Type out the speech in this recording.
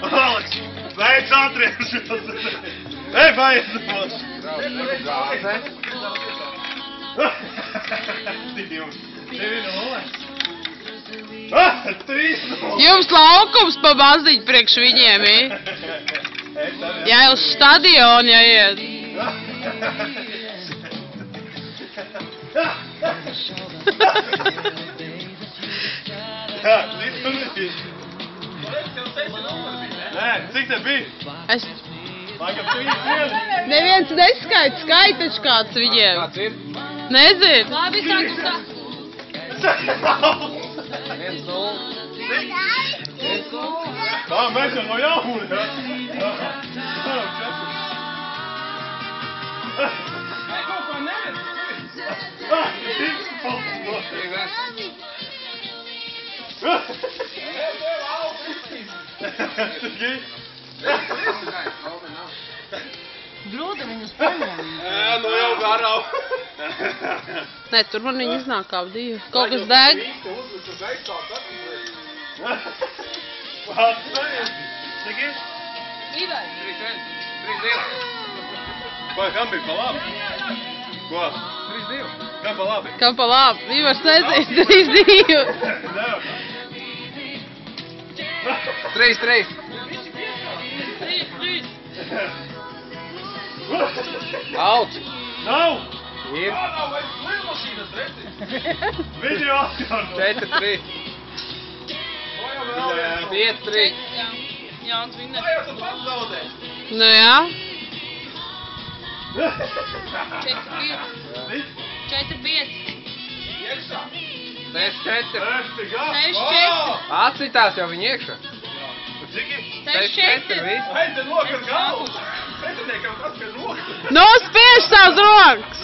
Aleks, veids atriešies! Ej, baies! Jums laukums pa maziņu priekš viņiem, ja uz stadionu jāiet. Nē, cik te bija? Es... Laikam 3. Neviens neskaita, skaita taču kāds viņiem. Kāds ir? Nezinu. Labi, sākam sāk. 1-0. Tā, mēs jau no jauna, ja? Kaut ko neredz. Grūda viņus paņem. Jā, nu jau garau. Nē, tur man viņi iznāk kā divi. Kaut kas deg. Cik ir? Ivar. 3-1. Ko, kam bija pa labi? Ko? 3-2. Kam pa labi? Kam pa labi? Ivars nezinu, 3-2. 3-3. Out. Nav! Ir. Video atkārto! 4-3. 5-3. Jānis Vinne. Nu jā. 4-5. 6-4. 6-4. Atcitās jau viņi iekšā. Cik ir? 6-4. Viss. Ej, te nokas galvas! Pretiniekam tas, ka nokas! Nospiež tās rokas!